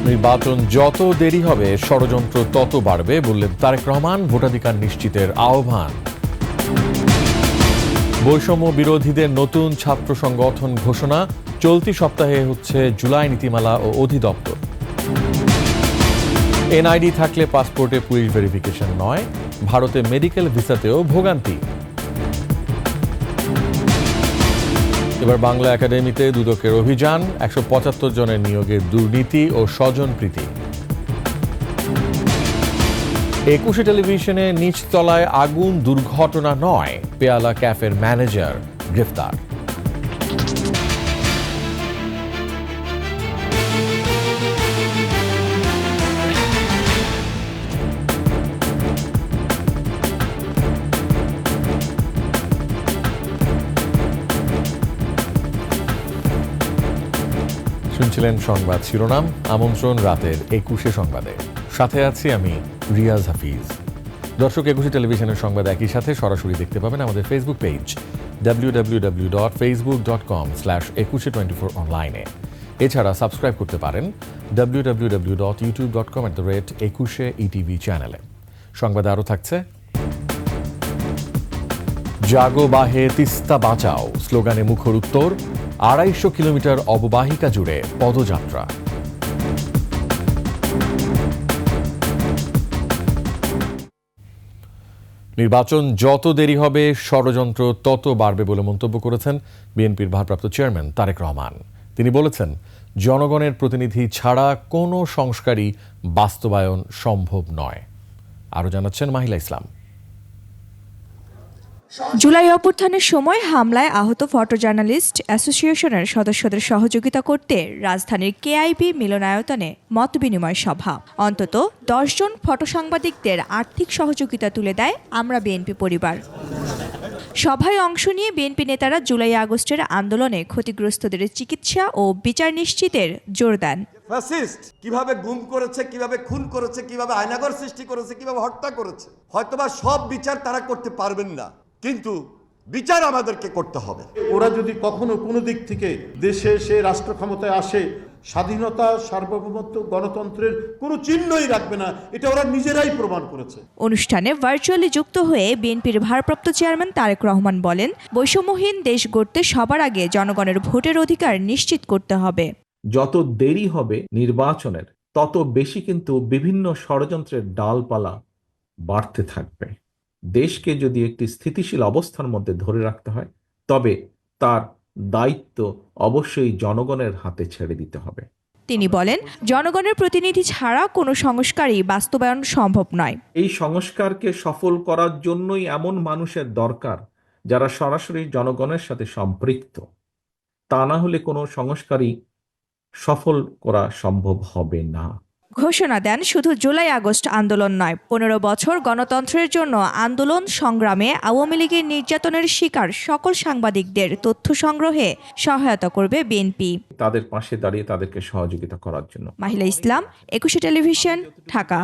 নির্বাচন যত দেরি হবে ষড়যন্ত্র তত বাড়বে বললেন তারেক রহমান। ভোটাধিকার নিশ্চিতের আহ্বান। বৈষম্য বিরোধীদের নতুন ছাত্র সংগঠন ঘোষণা। চলতি সপ্তাহে হচ্ছে জুলাই নীতিমালা ও অধিদপ্তর। এনআইডি থাকলে পাসপোর্টে পুলিশ ভেরিফিকেশন নয়, ভারতে মেডিকেল ভিসাতেও ভোগান্তি। এবার বাংলা একাডেমিতে দুদকের অভিযান, 175 জনের নিয়োগের দুর্নীতি ও স্বজনপ্রীতি। 21 টেলিভিশনে নিচতলায় আগুন দুর্ঘটনা নয়, পেয়ালা ক্যাফের ম্যানেজার গ্রেফতার। শুনছিলেন সংবাদ শিরোনাম। আমন্ত্রণ রাতের 21 সংবাদে, সাথে আছি আমি রিয়াজ হাফিজ। দর্শক, 21 টেলিভিশনের সংবাদ একই সাথে সরাসরি দেখতে পাবেন আমাদের ফেসবুক পেজ www.facebook.com/2124 অনলাইনে। এছাড়া সাবস্ক্রাইব করতে পারেন www.youtube.com/21etv চ্যানেলে। সংবাদে আরও থাকছে, জাগো বাহে তিস্তা বাঁচাও স্লোগানে মুখর উত্তর। 250 কিলোমিটার অববাহিকা জুড়ে পদযাত্রা। নির্বাচন যত দেরি হবে ষড়যন্ত্র তত বাড়বে বলে মন্তব্য করেছেন বিএনপির ভারপ্রাপ্ত চেয়ারম্যান তারেক রহমান। তিনি বলেছেন, জনগণের প্রতিনিধি ছাড়া কোনো সংস্কারই বাস্তবায়ন সম্ভব নয়। আরও জানাচ্ছেন মাহিলা ইসলাম। জুলাই অভ্যুত্থানের সময় হামলায় আহত ফটো জার্নালিস্ট অ্যাসোসিয়েশনের সদস্যদের সহযোগিতা করতে রাজধানীর কেআইবি মিলনায়তনে মতবিনিময় সভা। অন্তত 10 জন ফটো সাংবাদিকদের আর্থিক সহযোগিতা তুলে দেয় আমরা বিএনপি পরিবার। সভায় অংশ নিয়ে বিএনপি নেতারা জুলাই আগস্টের আন্দোলনে ক্ষতিগ্রস্তদের চিকিৎসা ও বিচার নিশ্চিতের জোর দেন। ফ্যাসিস্ট কিভাবে গুম করেছে, কিভাবে খুন করেছে, কিভাবে আয়নাঘর সৃষ্টি করেছে, কিভাবে হত্যা করেছে, হয়তোবা সব বিচার তারা করতে পারবেন না, কিন্তু বিচার আমাদেরকে করতে হবে। ওরা যদি কখনো কোনো দিক থেকে দেশে সে রাষ্ট্র ক্ষমতায় আসে, স্বাধীনতা, সার্বভৌমত্ব, গণতন্ত্রের কোনো চিহ্নই রাখবে না, এটা ওরা নিজেরাই প্রমাণ করেছে। অনুষ্ঠানে ভার্চুয়ালি যুক্ত হয়ে বিএনপির ভারপ্রাপ্ত চেয়ারম্যান তারেক রহমান বলেন, বৈষম্যহীন দেশ গড়তে সবার আগে জনগণের ভোটের অধিকার নিশ্চিত করতে হবে। যত দেরি হবে নির্বাচনের, তত বেশি কিন্তু বিভিন্ন ষড়যন্ত্রের ডালপালা বাড়তে থাকবে। দেশকে যদি একটি স্থিতিশীল অবস্থার মধ্যে ধরে রাখতে হয়, তবে তার দায়িত্ব অবশ্যই জনগণের হাতে ছেড়ে দিতে হবে। তিনি বলেন, জনগণের প্রতিনিধি ছাড়া কোনো সংস্কারই বাস্তবায়ন সম্ভব নয়। এই সংস্কারকে সফল করার জন্যই এমন মানুষের দরকার যারা সরাসরি জনগণের সাথে সম্পৃক্ত। তা না হলে কোনো সংস্কারই সফল করা সম্ভব হবে না। ঘোষণা দেন, শুধু জুলাই আগস্ট আন্দোলন নয়, 15 বছর গণতন্ত্রের জন্য আন্দোলন সংগ্রামে আওয়ামী লীগের নির্যাতনের শিকার সকল সাংবাদিকদের তথ্য সংগ্রহে সহায়তা করবে বিএনপি। তাদের পাশে দাঁড়িয়ে তাদেরকে সহযোগিতা করার জন্য। মাহিলা ইসলাম, 21 টেলিভিশন, ঢাকা।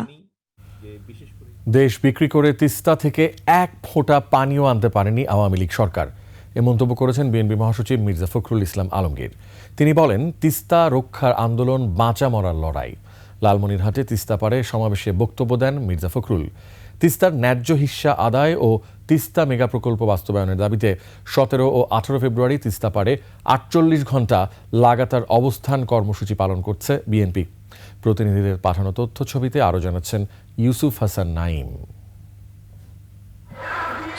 দেশ বিক্রি করে তিস্তা থেকে এক ফোঁটা পানিও আনতে পারেনি আওয়ামী লীগ সরকার, এ মন্তব্য করেছেন বিএনপি মহাসচিব মির্জা ফখরুল ইসলাম আলমগীর। তিনি বলেন, তিস্তা রক্ষার আন্দোলন বাঁচা মরার লড়াই। লালমনিরহাটে তিস্তা পাড়ে সমাবেশে বক্তব্য দেন মির্জা ফখরুল। তিস্তার ন্যায্য হিস্যা আদায় ও তিস্তা মেগা প্রকল্প বাস্তবায়নের দাবিতে 17 ও 18 ফেব্রুয়ারি তিস্তা পাড়ে 48 ঘণ্টা লাগাতার অবস্থান কর্মসূচি পালন করছে বিএনপি। প্রতিনিধিদের পাঠানো তথ্য ছবিতে আরও জানাচ্ছেন ইউসুফ হাসান নাইম।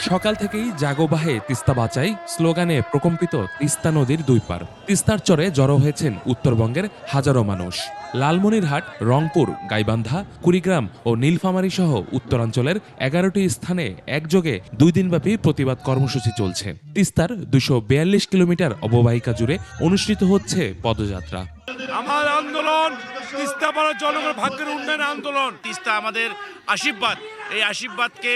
সকাল থেকেই জাগো বাহে তিস্তা বাঁচাই স্লোগানে প্রকম্পিত তিস্তা নদীর দুই পার। তিস্তার চরে জড়ো হয়েছেন উত্তরবঙ্গের হাজারো মানুষ। লালমনিরহাট, রংপুর, গাইবান্ধা, কুড়িগ্রাম ও নীলফামারী সহ উত্তরাঞ্চলের 11টি স্থানে একযোগে 2 দিনব্যাপী প্রতিবাদ কর্মসূচি চলছে। তিস্তার 242 কিলোমিটার অববাহিকা জুড়ে অনুষ্ঠিত হচ্ছে পদযাত্রা। আমার আন্দোলন তিস্তা পাড়ার জনগণের ভাগ্যের উন্নয়ন আন্দোলন। তিস্তা আমাদের আশীর্বাদ, এই আশীর্বাদকে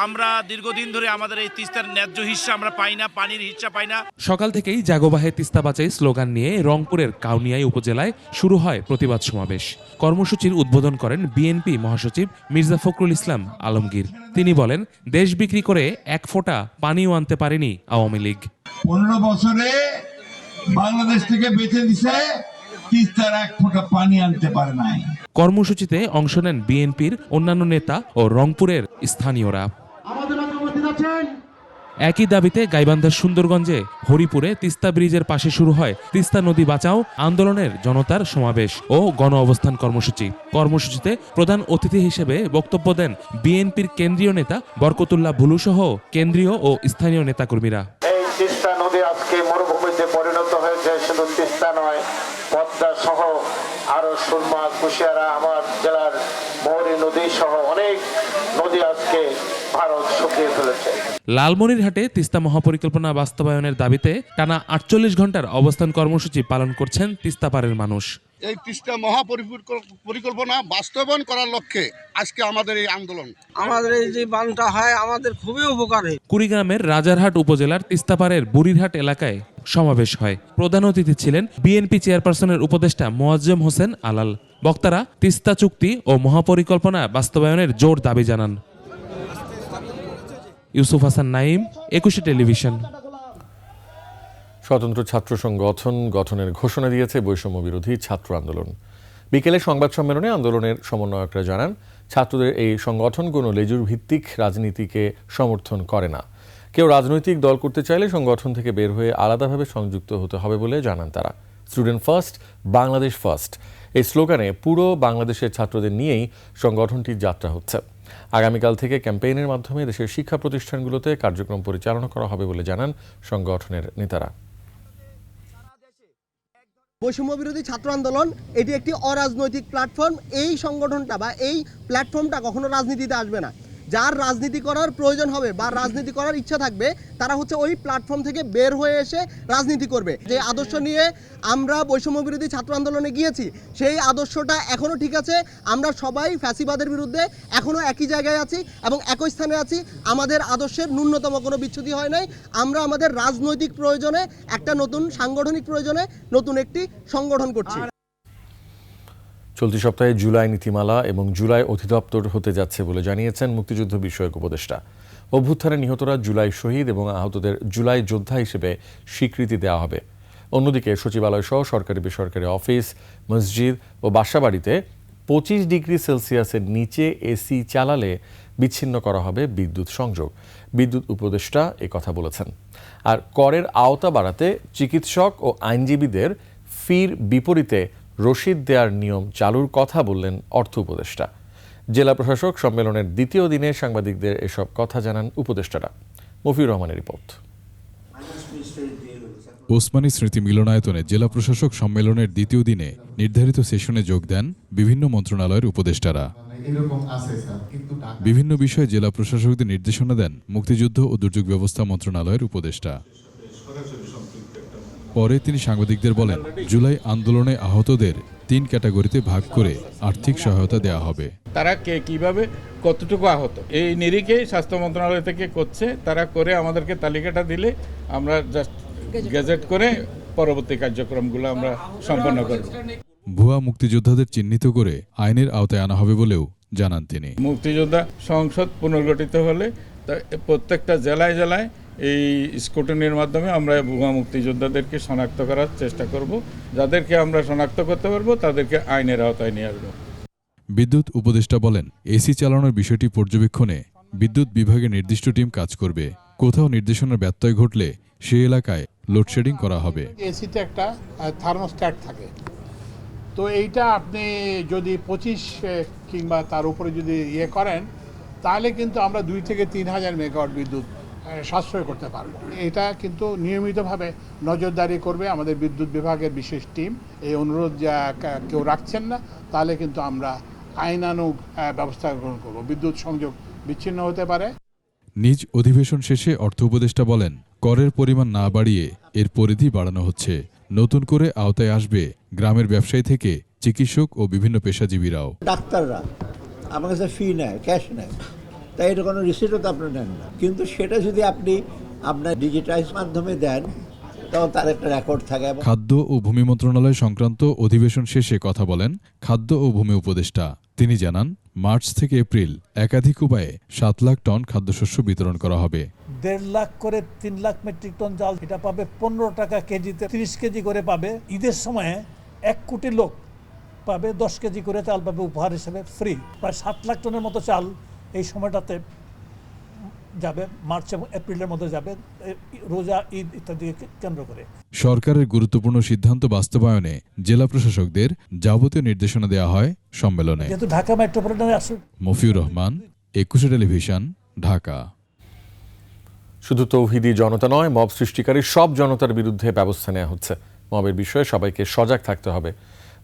আমরা দীর্ঘদিন ধরে আমাদের এই তিস্তার ন্যায্য হিস্সা আমরা পাই না, পানির হিস্সা পাই না। সকাল থেকেই জাগো বাহে তিস্তা বাঁচাই স্লোগান নিয়ে রংপুরের কাউনিয়াই উপজেলায় শুরু হয় প্রতিবাদ সমাবেশ। কর্মসূচির উদ্বোধন করেন বিএনপি মহাসচিব মির্জা ফখরুল ইসলাম আলমগীর। তিনি বলেন, দেশ বিক্রি করে এক ফোঁটা পানিও আনতে পারেনি আওয়ামী লীগ। 15 বছরে বাংলাদেশ থেকে বেঁচে দিছে তিস্তার এক ফোঁটা পানি আনতে পারে নাই। কর্মসূচিতে অংশ নেন বিএনপির অন্যান্য নেতা ও রংপুরের স্থানীয়রা। একই দাবিতে গাইবান্ধার সুন্দরগঞ্জে হরিপুরে তিস্তা ব্রিজের পাশে শুরু হয় তিস্তা নদী বাঁচাও আন্দোলনের জনতার সমাবেশ ও গণ অবস্থান কর্মসূচিতে প্রধান অতিথি হিসেবে বক্তব্য দেন বিএনপির কেন্দ্রীয় নেতা বরকতুল্লাহ ভুলু সহ কেন্দ্রীয় ও স্থানীয় নেতাকর্মীরা। এই তিস্তা নদী আজকে মরুভূমিতে পরিণত হয়েছে। শুধু তিস্তা নয়, পদ্মা সহ আরো সুরমা, কুশিয়ারা, আমার জেলার মৌরি নদী সহ অনেক নদী আজকে ভারত শুকিয়ে ফেলেছে। লালমনিরহাটে তিস্তা মহাপরিকল্পনা বাস্তবায়নের দাবিতে টানা 48 ঘন্টার অবস্থান কর্মসূচি পালন করছেন তিস্তা পাড়ের মানুষ। এই তিস্তা মহাপরিকল্পনা বাস্তবায়ন করার লক্ষ্যে আজকে আমাদের এই আন্দোলন। আমাদের এই যে বানটা হয় আমাদের খুবই উপকার হয়। কুড়িগ্রামের রাজারহাট উপজেলার তিস্তাপাড়ের বুড়িরহাট এলাকায় সমাবেশ হয়। প্রধান অতিথি ছিলেন বিএনপি চেয়ারপারসনের উপদেষ্টা মোয়াজ্জেম হোসেন আলাল। বক্তারা তিস্তা চুক্তি ও মহাপরিকল্পনা বাস্তবায়নের জোর দাবি জানান। ইউসুফ হাসান নাইম, 21 টেলিভিশন। স্বতন্ত্র ছাত্র সংগঠন গঠনের ঘোষণা দিয়েছে বৈষম্য বিরোধী ছাত্র আন্দোলন। বিকেলে সংবাদ সম্মেলনে আন্দোলনের সমন্বয়করা জানান, ছাত্রদের এই সংগঠন কোনো লেজুর ভিত্তিক রাজনীতিকে সমর্থন করে না। কেউ রাজনৈতিক দল করতে চাইলে সংগঠন থেকে বের হয়ে আলাদাভাবে সংযুক্ত হতে হবে বলে জানান তারা। স্টুডেন্ট ফার্স্ট, বাংলাদেশ ফার্স্ট এই স্লোগানে পুরো বাংলাদেশের ছাত্রদের নিয়েই সংগঠনটির যাত্রা হচ্ছে। আগামীকাল থেকে ক্যাম্পেইনের মাধ্যমে দেশের শিক্ষা প্রতিষ্ঠানগুলোতে কার্যক্রম পরিচালনা করা হবে বলে জানান সংগঠনের নেতারা। বৈষম্য বিরোধী ছাত্র আন্দোলন এটি একটি অরাজনৈতিক প্ল্যাটফর্ম। এই সংগঠনটা বা এই প্ল্যাটফর্মটা কখনো রাজনীতিতে আসবে না। যার রাজনীতি করার প্রয়োজন হবে বা রাজনীতি করার ইচ্ছা থাকবে তারা হচ্ছে ওই প্ল্যাটফর্ম থেকে বের হয়ে এসে রাজনীতি করবে। যে আদর্শ নিয়ে আমরা বৈষম্য বিরোধী ছাত্র আন্দোলনে গিয়েছি সেই আদর্শটা এখনও ঠিক আছে। আমরা সবাই ফ্যাসিবাদের বিরুদ্ধে এখনও একই জায়গায় আছি এবং একই স্থানে আছি। আমাদের আদর্শের ন্যূনতম কোনো বিচ্যুতি হয় নাই। আমরা আমাদের রাজনৈতিক প্রয়োজনে একটা নতুন সাংগঠনিক প্রয়োজনে নতুন একটি সংগঠন করছি। চলতি সপ্তাহে জুলাই নীতিমালা এবং জুলাই অধিদপ্তর হতে যাচ্ছে বলে জানিয়েছেন মুক্তিযুদ্ধ বিষয়ক উপদেষ্টা। অভ্যুত্থানে নিহতরা জুলাই শহীদ এবং আহতদের জুলাই যোদ্ধা হিসেবে স্বীকৃতি দেওয়া হবে। অন্যদিকে সচিবালয় সহ সরকারি বেসরকারি অফিস, মসজিদ ও বাসাবাড়িতে 25 ডিগ্রি সেলসিয়াসের নিচে এসি চালালে বিচ্ছিন্ন করা হবে বিদ্যুৎ সংযোগ। বিদ্যুৎ উপদেষ্টা কথা বলেছেন। আর করের আওতা বাড়াতে চিকিৎসক ও আইনজীবীদের ফির বিপরীতে রসিদ দেওয়ার নিয়ম চালুর কথা বললেন অর্থ উপদেষ্টা। জেলা প্রশাসক সম্মেলনের দ্বিতীয় দিনে সাংবাদিকদের এসব কথা জানান উপদেষ্টারা। মফিউর রহমানের রিপোর্ট। ওসমানী স্মৃতি মিলনায়তনে জেলা প্রশাসক সম্মেলনের দ্বিতীয় দিনে নির্ধারিত সেশনে যোগ দেন বিভিন্ন মন্ত্রণালয়ের উপদেষ্টারা। বিভিন্ন বিষয়ে জেলা প্রশাসকদের নির্দেশনা দেন মুক্তিযুদ্ধ ও দুর্যোগ ব্যবস্থা মন্ত্রণালয়ের উপদেষ্টা। পরে তিনি সাংবাদিকদের বলেন, জুলাই আন্দোলনে আহতদের 3 ক্যাটাগরিতে ভাগ করে আর্থিক সহায়তা দেওয়া হবে। তারা কে কিভাবে কতটুকু আহত এই নিরিখেই স্বাস্থ্য মন্ত্রণালয় থেকে করছে। তারা করে আমাদেরকে তালিকাটা দিলে আমরা জাস্ট গেজেট করে পরবর্তী কার্যক্রমগুলো আমরা সম্পন্ন করব। ভুয়া মুক্তিযোদ্ধাদের চিহ্নিত করে আইনের আওতায় আনা হবে বলেও জানান তিনি। মুক্তিযোদ্ধা সংসদ পুনর্গঠিত হলে প্রত্যেকটা জেলায় জেলায় এই স্কুটিনির মাধ্যমে আমরা ভুয়া মুক্তিযোদ্ধাদেরকে শনাক্ত করার চেষ্টা করব। যাদেরকে আমরা শনাক্ত করতে পারবো তাদেরকে আইনের আওতায় নিয়ে আসবো। বিদ্যুৎ উপদেষ্টা বলেন, এসি চালানোর বিষয়টি পর্যবেক্ষণে বিদ্যুৎ বিভাগের নির্দিষ্ট টিম কাজ করবে। কোথাও নির্দেশনার ব্যত্যয় ঘটলে সেই এলাকায় লোডশেডিং করা হবে। এসিতে একটা থার্মোস্ট্যাট থাকে, তো এইটা আপনি যদি 25 কিংবা তার উপরে যদি করেন তাহলে কিন্তু আমরা 2 থেকে 3 হাজার মেগাওয়াট বিদ্যুৎ সাশ্রয় করতে পারবো। এটা কিন্তু নিয়মিতভাবে নজরদারি করবে আমাদের বিদ্যুৎ বিভাগের বিশেষ টিম। এই অনুরোধ যা কেউ রাখছেন না তাহলে কিন্তু আমরা আইনানুগ ব্যবস্থা গ্রহণ করব। বিদ্যুৎ সংযোগ বিচ্ছিন্ন হতে পারে। নিজ অধিবেশন শেষে অর্থ উপদেষ্টা বলেন, করের পরিমাণ না বাড়িয়ে এর পরিধি বাড়ানো হচ্ছে। নতুন করে আওতায় আসবে গ্রামের ব্যবসায়ী থেকে চিকিৎসক ও বিভিন্ন পেশাজীবীরাও। ডাক্তাররা আমার কাছে ফি নেয়, ক্যাশ নেয়, তাই এটা কোনো রিসিটও তো আপনি নেন না। কিন্তু সেটা যদি আপনি আপনার ডিজিটাইজ মাধ্যমে দেন তখন তার একটা রেকর্ড থাকে। খাদ্য ও ভূমি মন্ত্রণালয় সংক্রান্ত অধিবেশন শেষে কথা বলেন খাদ্য ও ভূমি উপদেষ্টা। তিনি জানান, মার্চ থেকে এপ্রিল একাধিক উপায়ে 7 লাখ টন খাদ্যশস্য বিতরণ করা হবে। 1.5 লাখ করে 3 লাখ মেট্রিক টন চাল এটা পাবে 15 টাকা কেজিতে, 30 কেজি করে পাবে। ঈদের সময়ে 1 কোটি লোক পাবে 10 কেজি করে চাল পাবে উপহার হিসেবে ফ্রি। প্রায় 7 লাখ টনের মতো চাল এই সময়টাতে যাবে, মার্চ এবং এপ্রিলের মধ্যে যাবে, রোজা, ঈদ ইত্যাদি কেন্দ্র করে। সরকারের গুরুত্বপূর্ণ সিদ্ধান্ত বাস্তবায়নে জেলা প্রশাসকদের যাবতীয় নির্দেশনা দেওয়া হয় সম্মেলনে। যেহেতু ঢাকা মেট্রোপলিটনে আসলে মফিউর রহমান, 21 টেলিভিশন, ঢাকা। শুধু তৌহিদি জনতা নয়, মব সৃষ্টিকারী সব জনতার বিরুদ্ধে ব্যবস্থা নেওয়া হচ্ছে। মবের বিষয়ে সবাইকে সজাগ থাকতে হবে।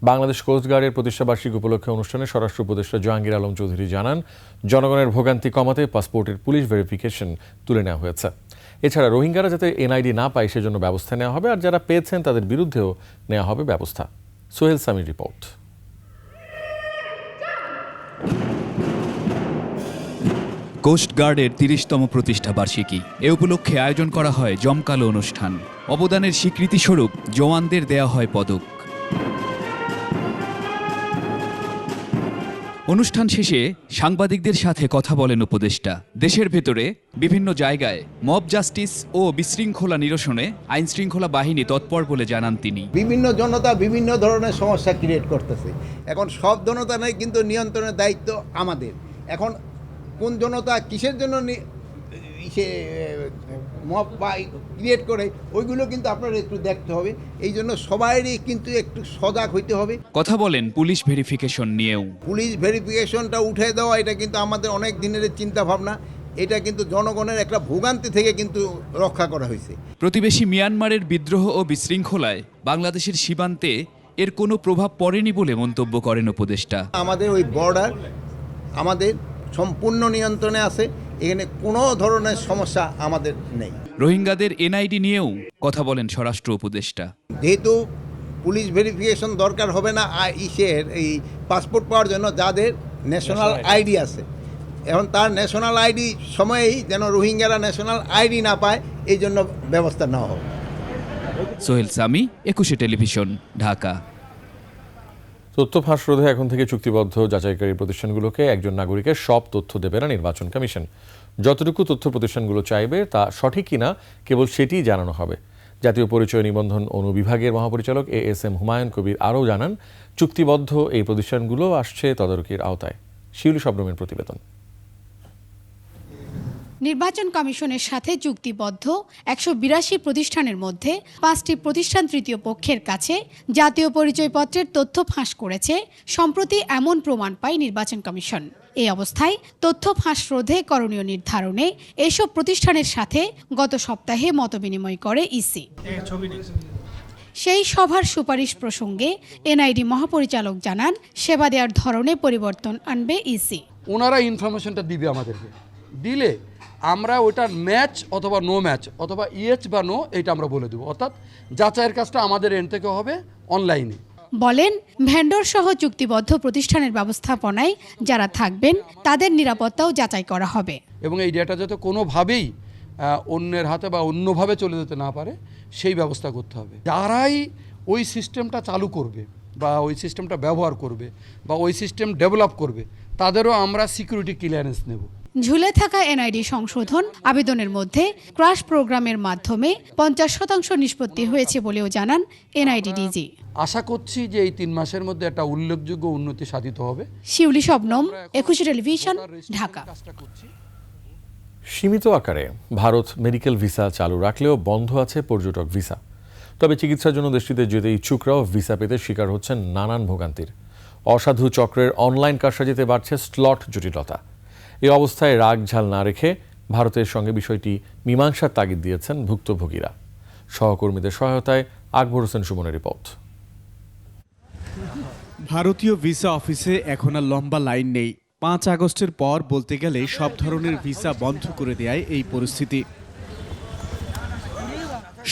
বাংলাদেশ কোস্টগার্ডের প্রতিষ্ঠাবার্ষিকী উপলক্ষে অনুষ্ঠানে স্বরাষ্ট্র উপদেষ্টা জাহাঙ্গীর আলম চৌধুরী জানান, জনগণের ভোগান্তি কমাতে পাসপোর্টের পুলিশ ভেরিফিকেশন তুলে নেওয়া হয়েছে। এছাড়া রোহিঙ্গারা যাতে এনআইডি না পায় সেজন্য ব্যবস্থা নেওয়া হবে, আর যারা পেয়েছেন তাদের বিরুদ্ধেও নেওয়া হবে ব্যবস্থা। সোহেল সামির রিপোর্ট। কোস্টগার্ডের 30তম প্রতিষ্ঠা বার্ষিকী। এ উপলক্ষে আয়োজন করা হয় জমকালো অনুষ্ঠান। অবদানের স্বীকৃতিস্বরূপ জওয়ানদের দেয়া হয় পদক। অনুষ্ঠান শেষে সাংবাদিকদের সাথে কথা বলেন উপদেষ্টা। দেশের ভেতরে বিভিন্ন জায়গায় মব জাস্টিস ও বিশৃঙ্খলা নিরসনে আইনশৃঙ্খলা বাহিনী তৎপর বলে জানান তিনি। বিভিন্ন জনতা বিভিন্ন ধরনের সমস্যা ক্রিয়েট করতেছে। এখন সব জনতা নেই, কিন্তু নিয়ন্ত্রণের দায়িত্ব আমাদের। এখন কোন জনতা কিসের জন্য সে মব ক্রিয়েট করে ওইগুলো কিন্তু আপনারা একটু দেখতে হবে। এই জন্য সবাইরই কিন্তু একটু সজাগ হইতে হবে। কথা বলেন পুলিশ ভেরিফিকেশন নিয়েও। পুলিশ ভেরিফিকেশনটা উঠে দেওয়া এটা কিন্তু আমাদের অনেক দিনের চিন্তা ভাবনা। এটা কিন্তু জনগণের একটা ভোগান্তি থেকে কিন্তু রক্ষা করা হয়েছে। প্রতিবেশী মিয়ানমারের বিদ্রোহ ও বিশৃঙ্খলায় বাংলাদেশের সীমান্তে এর কোনো প্রভাব পড়েনি বলে মন্তব্য করেন উপদেষ্টা। আমাদের ওই বর্ডার আমাদের সম্পূর্ণ নিয়ন্ত্রণে আছে, এখানে কোনো ধরনের সমস্যা আমাদের নেই। রোহিঙ্গাদের এনআইডি নিয়েও কথা বলেন স্বরাষ্ট্র উপদেষ্টা। যেহেতু পুলিশ ভেরিফিকেশন দরকার হবে না এই পাসপোর্ট পাওয়ার জন্য যাদের ন্যাশনাল আইডি আছে, এখন তার ন্যাশনাল আইডি সময়েই যেন রোহিঙ্গারা ন্যাশনাল আইডি না পায়, এই জন্য ব্যবস্থা নেওয়া হবে। সোহেল সামি, 21 টেলিভিশন, ঢাকা। তথ্য ফাঁস রোধে এখন থেকে চুক্তিবদ্ধ যাচাইকারী প্রতিষ্ঠানগুলোকে একজন নাগরিকের সব তথ্য দেবে না নির্বাচন কমিশন। যতটুকু তথ্য প্রতিষ্ঠানগুলো চাইবে তা সঠিক কিনা কেবল সেটিই জানানো হবে। জাতীয় পরিচয় নিবন্ধন অনুবিভাগের মহাপরিচালক ASM হুমায়ুন কবির আরও জানান, চুক্তিবদ্ধ এই প্রতিষ্ঠানগুলো আসছে তদারকির আওতায়। শিউলি শবনমের প্রতিবেদন। নির্বাচন কমিশনের সাথে চুক্তিবদ্ধ 182 প্রতিষ্ঠানের মধ্যে 5টি প্রতিষ্ঠান তৃতীয় পক্ষের কাছে জাতীয় পরিচয়পত্রের তথ্য ফাঁস করেছে। সম্প্রতি এমন প্রমাণ পায় নির্বাচন কমিশন। এই অবস্থায় তথ্য ফাঁস রোধে করণীয় নির্ধারণে এসব প্রতিষ্ঠানের সাথে গত সপ্তাহে মতবিনিময় করে ইসি। সেই সভার সুপারিশ প্রসঙ্গে এনআইডি মহাপরিচালক জানান, সেবা দেওয়ার ধরনে পরিবর্তন আনবে ইসি। ওনারা ইনফরমেশনটা দিবে আমাদেরকে, দিলে আমরা ওইটার ম্যাচ অথবা নো ম্যাচ অথবা ইয়েস বা নো এটা আমরা বলে দেবো। অর্থাৎ যাচাইয়ের কাজটা আমাদের এন্ড থেকে হবে অনলাইনে। বলেন, ভেন্ডর সহ চুক্তিবদ্ধ প্রতিষ্ঠানের ব্যবস্থাপনায় যারা থাকবেন তাদের নিরাপত্তাও যাচাই করা হবে এবং এই ডেটা যাতে কোনোভাবেই অন্যের হাতে বা অন্যভাবে চলে যেতে না পারে সেই ব্যবস্থা করতে হবে। যারাই ওই সিস্টেমটা চালু করবে বা ওই সিস্টেমটা ব্যবহার করবে বা ওই সিস্টেম ডেভেলপ করবে তাদেরও আমরা সিকিউরিটি ক্লিয়ারেন্স নেব। ঝুলে থাকা এনআইডি সংশোধন আবেদনের মধ্যে ক্রাশ প্রোগ্রামের মাধ্যমে 50% নিষ্পত্তি হয়েছে বলেও জানান এনআইডি ডিজি। আশা করছি যে এই 3 মাসের মধ্যে একটা উল্লেখযোগ্য উন্নতি সাধিত হবে। শিউলি শবনম, 21 টেলিভিশন, ঢাকা। সীমিত আকারে ভারত মেডিকেল ভিসা চালু রাখলেও বন্ধ আছে পর্যটক ভিসা। তবে চিকিৎসার জন্য দেশটিতে যেতে ইচ্ছুকরাও ভিসা পেতে শিকার হচ্ছেন নানান ভোগান্তির। অসাধু চক্রের অনলাইন কারসাজিতে বাড়ছে স্লট জটিলতা। এই অবস্থায় রাগ ঝাল না রেখে ভারতের সঙ্গে বিষয়টি মীমাংসার তাগিদ দিয়েছেন ভুক্তভোগীরা। সহকর্মীদের সহায়তায় আকবর হোসেন সুমনের রিপোর্ট। ভারতীয় ভিসা অফিসে এখন আর লম্বা লাইন নেই। 5 আগস্টের পর বলতে গেলে সব ধরনের ভিসা বন্ধ করে দেয় এই পরিস্থিতি।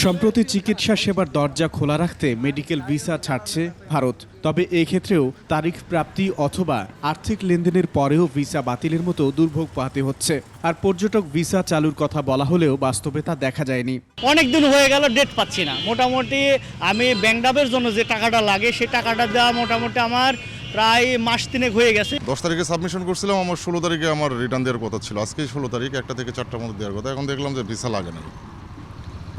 সম্প্রতি চিকিৎসা সেবার দরজা খোলা রাখতে মেডিকেল ভিসা ছাড়ছে ভারত। তবে এক্ষেত্রেও তারিখ প্রাপ্তি অথবা আর্থিক লেনদেনের পরেও ভিসা বাতিলের মতো দুর্ভোগ পোহাতে হচ্ছে। আর পর্যটক ভিসা চালুর কথা বলা হলেও বাস্তবে তা দেখা যায়নি। অনেক দিন হয়ে গেল, ডেট পাচ্ছি না। মোটামুটি আমি ব্যাংকডাপের জন্য যে টাকাটা লাগে সেই টাকাটা দেওয়া মোটামুটি আমার প্রায় মাস 3 হয়ে গেছে। 10 তারিখে সাবমিশন করছিলাম, আমার 16 তারিখে আমার রিটার্ন দেওয়ার কথা ছিল। আজকে 16 তারিখ, 1টা থেকে 4টার মধ্যে দেওয়ার কথা। এখন দেখলাম যে ভিসা লাগে না।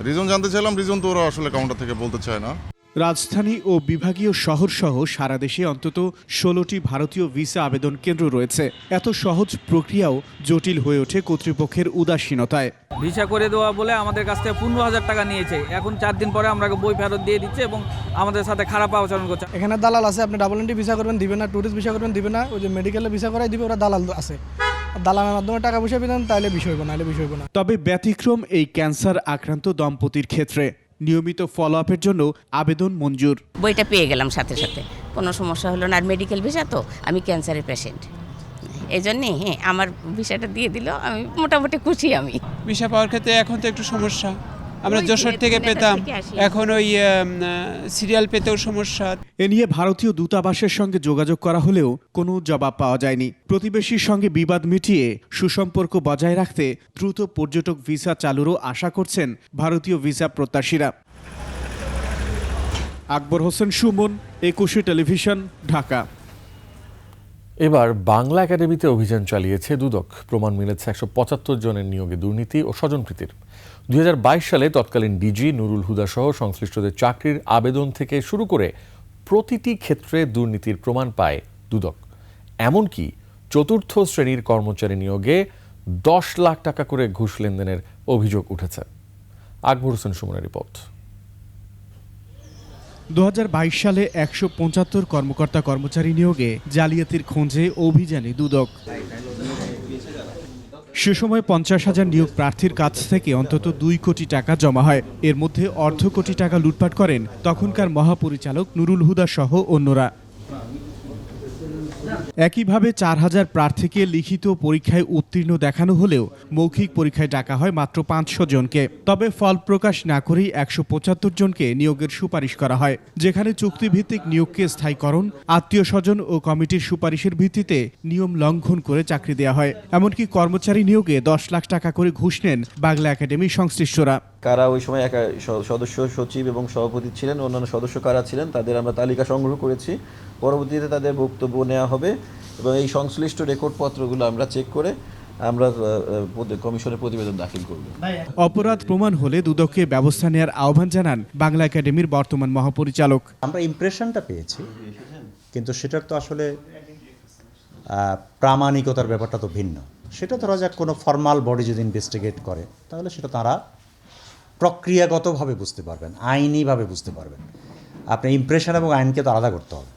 রিজন জানতে চাইলাম, রিজন তো ওরা আসলে কাউন্টার থেকে বলতে চায় না। রাজধানী ও বিভাগীয় শহরসহ সারা দেশে অন্তত 16টি ভারতীয় ভিসা আবেদন কেন্দ্র রয়েছে। এত সহজ প্রক্রিয়াও জটিল হয়ে ওঠে কর্তৃপক্ষের উদাসীনতায়। ভিসা করে দেওয়া বলে আমাদের কাছ থেকে 15,000 টাকা নিয়েছে, এখন 4 দিন পরে আমরা বই ফেরত দিয়ে দিচ্ছে এবং আমাদের সাথে খারাপ আচরণ করছে। এখানে দালাল আছে, আপনি ডাবল এন্ট্রি ভিসা করবেন দিবে না, ট্যুরিস্ট ভিসা করবেন দিবে না, ওই যে মেডিকেলে ভিসা করাই দিবে, ওরা দালাল আছে, দালালের মাধ্যমে টাকা পয়সা পেতেন তাহলে বিষয় হইব, নাহলে বিষয় হইব না। তবে ব্যতিক্রম এই ক্যান্সার আক্রান্ত দম্পতির ক্ষেত্রে নিয়মিত ফলো আপের জন্য আবেদন মঞ্জুর। বইটা পেয়ে গেলাম সাথে সাথে, কোনো সমস্যা হলো না। আর মেডিকেল ভিসা তো, আমি ক্যান্সারের পেশেন্ট, এই জন্যে আমার ভিসাটা দিয়ে দিল, আমি মোটামুটি খুশি। আমি ভিসা পাওয়ার ক্ষেত্রে এখন তো একটু সমস্যা, আমরা যশোর থেকে পেতাম, এখন ওই সিরিয়াল পেতেও সমস্যা। এ নিয়ে ভারতীয় দূতাবাসের সঙ্গে যোগাযোগ করা হলেও কোনো জবাব পাওয়া যায়নি। প্রতিবেশীর সঙ্গে বিবাদ মিটিয়ে সুসম্পর্ক বজায় রাখতে দ্রুত পর্যটক ভিসা চালুরও আশা করছেন ভারতীয় ভিসা প্রত্যাশীরা। আকবর হোসেন সুমন, 21 টেলিভিশন, ঢাকা। এবার বাংলা একাডেমিতে অভিযান চালিয়েছে দুদক। প্রমাণ মিলেছে 175 জনের নিয়োগে দুর্নীতি ও স্বজনপ্রীতির। 2022 সালে তৎকালীন ডিজি নুরুল হুদা সহ সংশ্লিষ্টদের চাকরির আবেদন থেকে শুরু করে প্রতিটি ক্ষেত্রে দুর্নীতির প্রমাণ পায় দুদক। এমনকি চতুর্থ শ্রেণীর কর্মচারী নিয়োগে 10 লাখ টাকা করে ঘুষ লেনদেনের অভিযোগ উঠেছে। আকবর হোসেন সুমনের রিপোর্ট। 2022 সালে 175 কর্মকর্তা কর্মচারী নিয়োগে জালিয়াতির খোঁজে অভিযানে দুদক। সে সময় 50,000 নিয়োগ প্রার্থীর কাছ থেকে অন্তত 2 কোটি টাকা জমা হয়। এর মধ্যে অর্ধ কোটি টাকা লুটপাট করেন তখনকার মহাপরিচালক নুরুল হুদা সহ অন্যরা। একইভাবে 4,000 প্রার্থীকে লিখিত পরীক্ষায় উত্তীর্ণ দেখানো হলেও মৌখিক পরীক্ষায় ডাকা হয় মাত্র 500 জনকে। তবে ফল প্রকাশ না করেই 175 জনকে নিয়োগের সুপারিশ করা হয়, যেখানে চুক্তিভিত্তিক নিয়োগকে স্থায়ীকরণ, আত্মীয় স্বজন ও কমিটির সুপারিশের ভিত্তিতে নিয়ম লঙ্ঘন করে চাকরি দেওয়া হয়। এমনকি কর্মচারী নিয়োগে 10 লাখ টাকা করে ঘুষ নেন বাংলা একাডেমির সংশ্লিষ্টরা। কারা ওই সময় সদস্য সচিব এবং সভাপতি ছিলেন, অন্যান্য সদস্য কারা ছিলেন তাদের আমরা তালিকা সংগ্রহ করেছি। পরবর্তীতে তাদের বক্তব্য নেওয়া হবে এবং এই সংশ্লিষ্ট রেকর্ডপত্রগুলো আমরা চেক করে আমরা কমিশনের প্রতিবেদন দাখিল করব। অপরাধ প্রমাণ হলে দুদককে ব্যবস্থা নেওয়ার আহ্বান জানান বাংলা একাডেমির বর্তমান মহাপরিচালক। আমরা ইমপ্রেশনটা পেয়েছি, কিন্তু সেটার তো আসলে প্রামাণিকতার ব্যাপারটা তো ভিন্ন। সেটা ধরা যাক কোনো ফর্মাল বডি যদি ইনভেস্টিগেট করে তাহলে সেটা তারা প্রক্রিয়াগতভাবে বুঝতে পারবেন, আইনিভাবে বুঝতে পারবেন। আপনি ইমপ্রেশন এবং আইনকে তো আলাদা করতে হবে।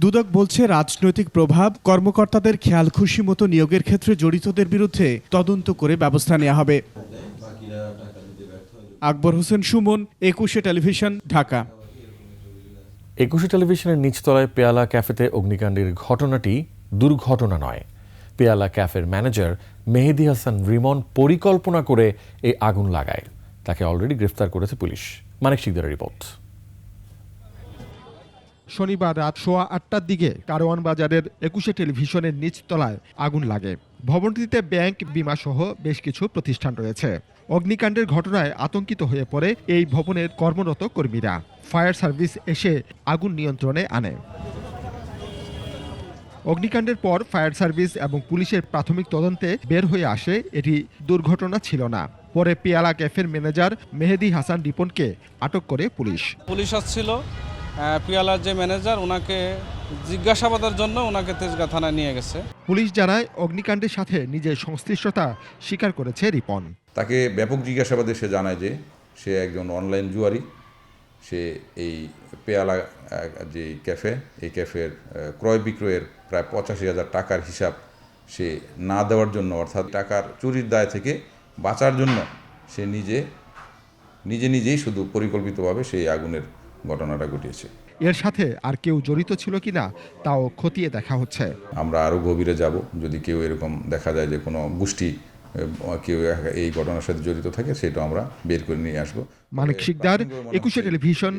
দুদক বলছে রাজনৈতিক প্রভাব, কর্মকর্তাদের খেয়াল খুশি মতো নিয়োগের ক্ষেত্রে জড়িতদের বিরুদ্ধে তদন্ত করে ব্যবস্থা নেওয়া হবে। আকবর হোসেন সুমন, 21 টেলিভিশন, ঢাকা। 21 টেলিভিশনের নিচতলায় পেয়ালা ক্যাফেতে অগ্নিকাণ্ডের ঘটনাটি দুর্ঘটনা নয়। পেয়ালা ক্যাফের ম্যানেজার মেহেদি হাসান রিমন পরিকল্পনা করে এই আগুন লাগায়। তাকে অলরেডি গ্রেফতার করেছে পুলিশ। মানিক শিকদারের রিপোর্ট। শনিবার রাত 8:15টার দিকে কারওয়ান বাজারের 21 টেলিভিশনের নিচতলায় আগুন লাগে। ভবনটিতে ব্যাংক, বিমা সহ বেশ কিছু প্রতিষ্ঠান রয়েছে। অগ্নিকাণ্ডের ঘটনায় আতঙ্কিত হয়ে পড়ে এই ভবনের কর্মরত কর্মীরা। ফায়ার সার্ভিস এসে আগুন নিয়ন্ত্রণে আনে। অগ্নিকাণ্ডের পর ফায়ার সার্ভিস এবং পুলিশের প্রাথমিক তদন্তে বের হয়ে আসে এটি দুর্ঘটনা ছিল না। পরে পেয়ালা ক্যাফের ম্যানেজার মেহেদি হাসান রিপনকে আটক করে পুলিশ। পুলিশ আসছিল, পেয়ালার যে ম্যানেজার ওনাকে জিজ্ঞাসাবাদের জন্য ওনাকে তেজগাঁ থানায় নিয়ে গেছে। পুলিশ জানায় অগ্নিকাণ্ডের সাথে নিজের সংশ্লিষ্টতা স্বীকার করেছে রিপন। তাকে ব্যাপক জিজ্ঞাসাবাদে সে জানায় যে সে একজন অনলাইন জুয়ারি। সে এই পেয়ালা যে ক্যাফে, এই ক্যাফের ক্রয় বিক্রয়ের প্রায় 85,000 টাকার হিসাব সে না দেওয়ার জন্য, অর্থাৎ টাকার চুরির দায় থেকে বাঁচার জন্য সে নিজেই শুধু পরিকল্পিতভাবে সেই আগুনের ঘটনাটা ঘটিয়েছে। এর সাথে আর কেউ জড়িত ছিল কিনা তাও খতিয়ে দেখা হচ্ছে। আমরা আরও গভীরে যাব, যদি কেউ এরকম দেখা যায় যে কোনো গোষ্ঠী কেউ এই ঘটনার সাথে জড়িত থাকে সেটা আমরা বের করে নিয়ে আসবো। মানিক শিকদার, 21 টেলিভিশন,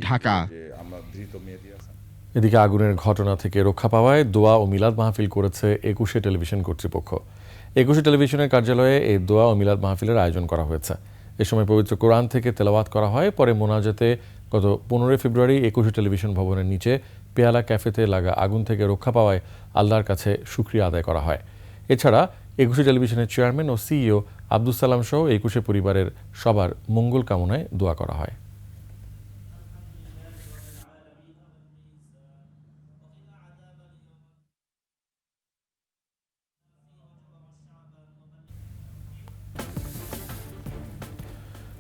ঢাকা। এদিকে আগুনের ঘটনা থেকে রক্ষা পাওয়ায় দোয়া ও মিলাদ মাহফিল করেছে 21 টেলিভিশন কর্তৃপক্ষ। 21 টেলিভিশনের কার্যালয়ে এই দোয়া ও মিলাদ মাহফিলের আয়োজন করা হয়েছে। এ সময় পবিত্র কোরআন থেকে তেলাওয়াত করা হয়। পরে মোনাজাতে গত 15 ফেব্রুয়ারি 21 টেলিভিশন ভবনের নিচে পেয়ালা ক্যাফেতে লাগা আগুন থেকে রক্ষা পাওয়ায় আল্লাহর কাছে শুকরিয়া আদায় করা হয়। এছাড়া 21 টেলিভিশনের চেয়ারম্যান ও সিইও আব্দুল সালাম সহ 21 পরিবারের সবার মঙ্গল কামনায় দোয়া করা হয়।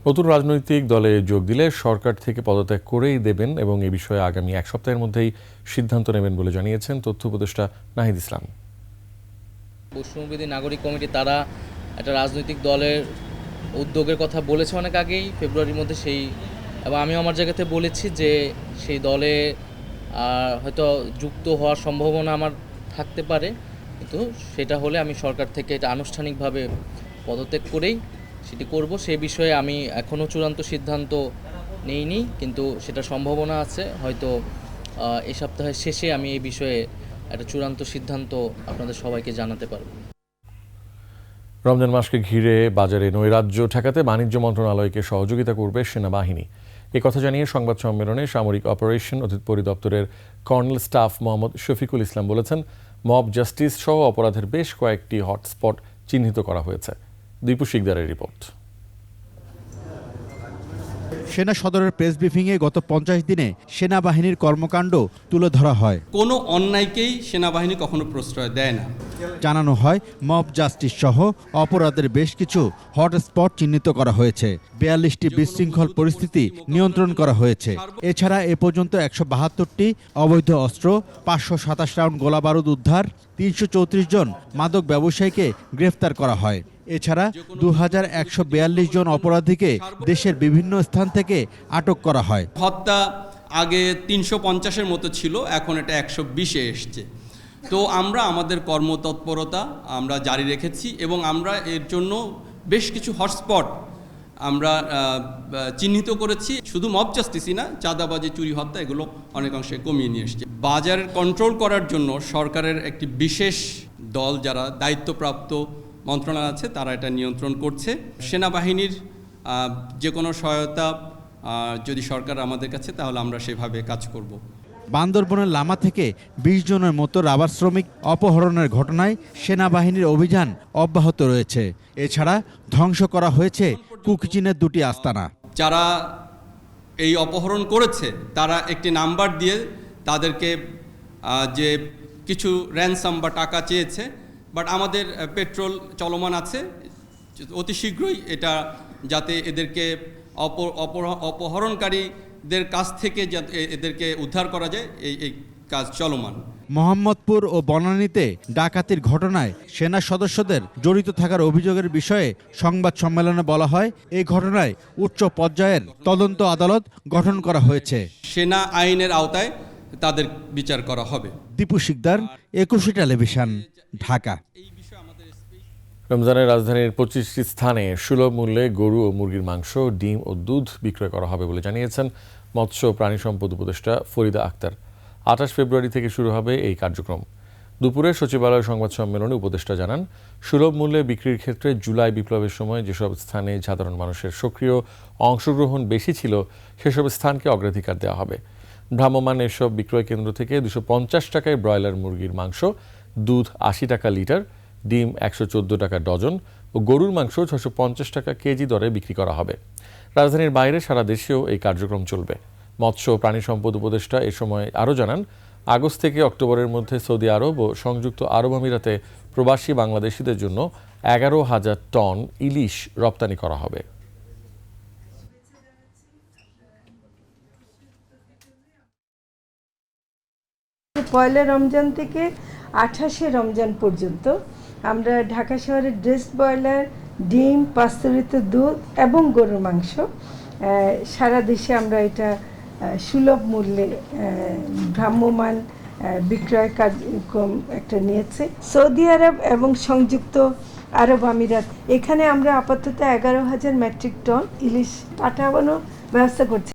নতুন রাজনৈতিক দলে যোগ দিলে সরকার থেকে পদত্যাগ করেই দেবেন এবং এ বিষয়ে আগামী এক সপ্তাহের মধ্যেই সিদ্ধান্ত নেবেন বলে জানিয়েছেন তথ্য উপদেষ্টা নাহিদ ইসলাম। বৈষম্যবিরোধী নাগরিক কমিটি তারা একটা রাজনৈতিক দলের উদ্যোগের কথা বলেছে অনেক আগেই, ফেব্রুয়ারির মধ্যে সেই, এবং আমি আমার জায়গাতে বলেছি যে সেই দলে হয়তো যুক্ত হওয়ার সম্ভাবনা আমার থাকতে পারে, কিন্তু সেটা হলে আমি সরকার থেকে এটা আনুষ্ঠানিকভাবে পদত্যাগ করেই সেটি করব। সে বিষয়ে আমি এখনও চূড়ান্ত সিদ্ধান্ত নেইনি, কিন্তু সেটা সম্ভাবনা আছে। হয়তো এই সপ্তাহের শেষে আমি এই বিষয়ে একটা চূড়ান্ত সিদ্ধান্ত আপনাদের সবাইকে জানাতে পারব। রমজান মাসকে ঘিরে বাজারে নৈরাজ্য ঠেকাতে বাণিজ্য মন্ত্রণালয়কে সহযোগিতা করবে সেনাবাহিনী। এ কথা জানিয়ে সংবাদ সম্মেলনে সামরিক অপারেশন পরিদপ্তরের কর্নেল স্টাফ মোহাম্মদ শফিকুল ইসলাম বলেছেন, মব জাস্টিস সহ অপরাধের বেশ কয়েকটি হটস্পট চিহ্নিত করা হয়েছে। দীপু শিকদারের রিপোর্ট। সেনা সদরের প্রেস ব্রিফিংয়ে গত 50 দিনে সেনাবাহিনীর কর্মকাণ্ড তুলে ধরা হয়। কোনো অন্যায়কেই সেনাবাহিনী কখনো প্রশ্রয় দেয় না। জানানো হয় মব জাস্টিস সহ অপরাধের বেশ কিছু হটস্পট চিহ্নিত করা হয়েছে। 42টি বিশৃঙ্খল পরিস্থিতি নিয়ন্ত্রণ করা হয়েছে। এছাড়া এ পর্যন্ত 172টি অবৈধ অস্ত্র, 527 রাউন্ড গোলাবারুদ উদ্ধার, 334 জন মাদক ব্যবসায়ীকে গ্রেফতার করা হয়। এছাড়া 2142 জন অপরাধীকে দেশের বিভিন্ন স্থান থেকে আটক করা হয়। হত্যা আগে 350-এর মতো ছিল, এখন এটা 120-এ এসছে। তো আমরা আমাদের কর্মতৎপরতা আমরা জারি রেখেছি এবং আমরা এর জন্য বেশ কিছু হটস্পট আমরা চিহ্নিত করেছি। শুধু মব জাস্টিসই না, চাঁদাবাজি, চুরি, হত্যা এগুলো অনেকাংশে কমিয়ে নিয়ে এসছে। বাজার কন্ট্রোল করার জন্য সরকারের একটি বিশেষ দল, যারা দায়িত্বপ্রাপ্ত মন্ত্রণালয় আছে, তারা এটা নিয়ন্ত্রণ করছে। সেনাবাহিনীর যে কোনো সহায়তা যদি সরকার আমাদের কাছে, তাহলে আমরা সেভাবে কাজ করব। বান্দরবনের লামা থেকে 20 জনের মতো রাবার শ্রমিক অপহরণের ঘটনায় সেনাবাহিনীর অভিযান অব্যাহত রয়েছে। এছাড়া ধ্বংস করা হয়েছে কুকিচিনের 2টি আস্তানা। যারা এই অপহরণ করেছে তারা একটি নাম্বার দিয়ে তাদেরকে যে কিছু র্যানসাম বা টাকা চেয়েছে, বাট আমাদের পেট্রোল চলমান আছে, অতি শীঘ্রই এটা যাতে এদেরকে অপহরণকারীদের কাছ থেকে এদেরকে উদ্ধার করা যায়, এই কাজ চলমান। মোহাম্মদপুর ও বনানীতে ডাকাতির ঘটনায় সেনা সদস্যদের জড়িত থাকার অভিযোগের বিষয়ে সংবাদ সম্মেলনে বলা হয়, এই ঘটনায় উচ্চ পর্যায়ের তদন্ত আদালত গঠন করা হয়েছে। সেনা আইনের আওতায় তাদের বিচার করা হবে। দীপু শিকদার, 21 টেলিভিশন, ঢাকা। রমজানের রাজধানীর 25টি স্থানে সুলভ মূল্যে গরু ও মুরগির মাংস, ডিম ও দুধ বিক্রয় করা হবে বলে জানিয়েছেন মৎস্য ও প্রাণী সম্পদ উপদেষ্টা ফরিদা আক্তার। 28 ফেব্রুয়ারি থেকে শুরু হবে এই কার্যক্রম। দুপুরে সচিবালয় সংবাদ সম্মেলনে উপদেষ্টা জানান, সুলভ মূল্যে বিক্রির ক্ষেত্রে জুলাই বিপ্লবের সময় যেসব স্থানে সাধারণ মানুষের সক্রিয় অংশগ্রহণ বেশি ছিল, সেসব স্থানকে অগ্রাধিকার দেওয়া হবে। ভ্রাম্যমাণ এসব বিক্রয় কেন্দ্র থেকে 250 টাকায় ব্রয়লার মুরগির মাংস, দুধ 80 টাকা লিটার, ডিম 114 টাকা ডজন ও গরুর মাংস 650 টাকা কেজি দরে বিক্রি করা হবে। রাজধানীর বাইরে সারা দেশেও এই কার্যক্রম চলবে। মৎস্য ও প্রাণী সম্পদ উপদেষ্টা এ সময় আরও জানান, আগস্ট থেকে অক্টোবরের মধ্যে সৌদি আরব ও সংযুক্ত আরব আমিরাতে প্রবাসী বাংলাদেশিদের জন্য 11,000 টন ইলিশ রপ্তানি করা হবে। পয়লা রমজান থেকে 28শে রমজান পর্যন্ত আমরা ঢাকা শহরের ড্রেসড ব্রয়লার, ডিম, পাস্তুরিত দুধ এবং গরুর মাংস সারা দেশে আমরা এটা সুলভ মূল্যে ভ্রাম্যমাণ বিক্রয় কার্যক্রম একটা নিয়েছে। সৌদি আরব এবং সংযুক্ত আরব আমিরাত, এখানে আমরা আপাতত 11,000 মেট্রিক টন ইলিশ পাঠানোর ব্যবস্থা করছি।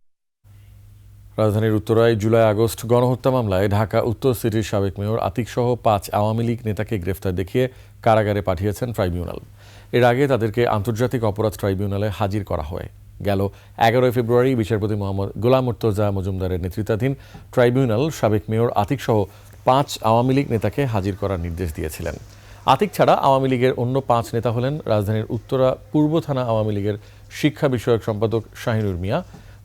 রাজধানীর উত্তরায় জুলাই আগস্ট গণহত্যা মামলায় ঢাকা উত্তর সিটির সাবেক মেয়র আতিক সহ 5 আওয়ামী লীগ নেতাকে গ্রেফতার দেখিয়ে কারাগারে পাঠিয়েছেন ট্রাইব্যুনাল। এর আগে তাদেরকে আন্তর্জাতিক অপরাধ ট্রাইব্যুনালে হাজির করা হয়। গেল 11 ফেব্রুয়ারি বিচারপতি মোহাম্মদ গোলাম মুর্তজা মজুমদারের নেতৃত্বাধীন ট্রাইব্যুনাল সাবেক মেয়র আতিক সহ 5 আওয়ামী লীগ নেতাকে হাজির করার নির্দেশ দিয়েছিলেন। আতিক ছাড়া আওয়ামী লীগের অন্য 5 নেতা হলেন রাজধানীর উত্তরা পূর্ব থানা আওয়ামী লীগের শিক্ষা বিষয়ক সম্পাদক শাহিনুর মিয়া,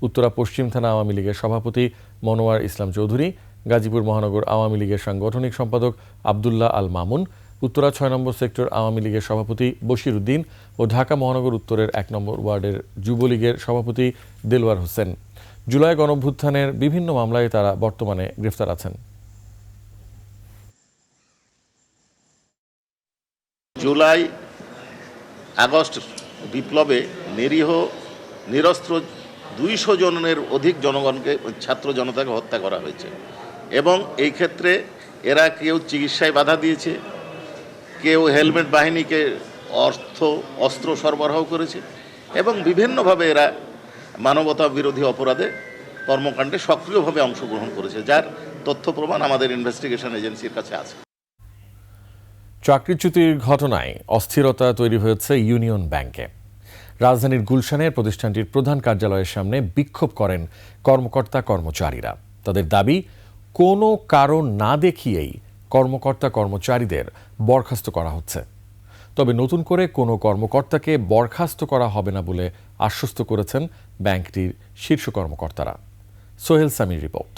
উত্তরা পশ্চিম থানা আওয়ামী লীগের সভাপতি মনোয়ার ইসলাম চৌধুরী, গাজীপুর মহানগর আওয়ামী লীগের সাংগঠনিক সম্পাদক আবদুল্লাহ আল মামুন, উত্তরা ৬ নম্বর সেক্টর আওয়ামী লীগের সভাপতি বশির উদ্দিন ও ঢাকা মহানগর উত্তরের ১ নম্বর ওয়ার্ডের যুবলীগের সভাপতি দেলওয়ার হোসেন। জুলাই গণঅভ্যুত্থানের বিভিন্ন মামলায় তারা বর্তমানে গ্রেফতার আছেন। জুলাই আগস্ট বিপ্লবে নিরীহ নিরস্ত্র ২০০ জনের অধিক জনগণকে, ছাত্র জনতাকে হত্যা করা হয়েছে এবং এই ক্ষেত্রে এরা কেউ চিকিৎসায় বাধা দিয়েছে, কেউ হেলমেট বাহিনীকে অস্ত্র সরবরাহ করেছে এবং বিভিন্নভাবে এরা মানবতা বিরোধী অপরাধে কর্মকাণ্ডে সক্রিয়ভাবে অংশগ্রহণ করেছে, যার তথ্য প্রমাণ আমাদের ইনভেস্টিগেশন এজেন্সির কাছে আছে। চাকরিচ্যুতির ঘটনায় অস্থিরতা তৈরি হয়েছে ইউনিয়ন ব্যাংকে। রাজধানীর গুলশানের প্রতিষ্ঠানটির প্রধান কার্যালয়ের সামনে বিক্ষোভ করেন কর্মকর্তা কর্মচারীরা। তাদের দাবি, কোনো কারণ না দেখিয়েই কর্মকর্তা কর্মচারীদের বরখাস্ত করা হচ্ছে। তবে নতুন করে কোনো কর্মকর্তাকে বরখাস্ত করা হবে না বলে আশ্বস্ত করেছেন ব্যাংকটির শীর্ষ কর্মকর্তারা। সোহেল সামির রিপোর্ট।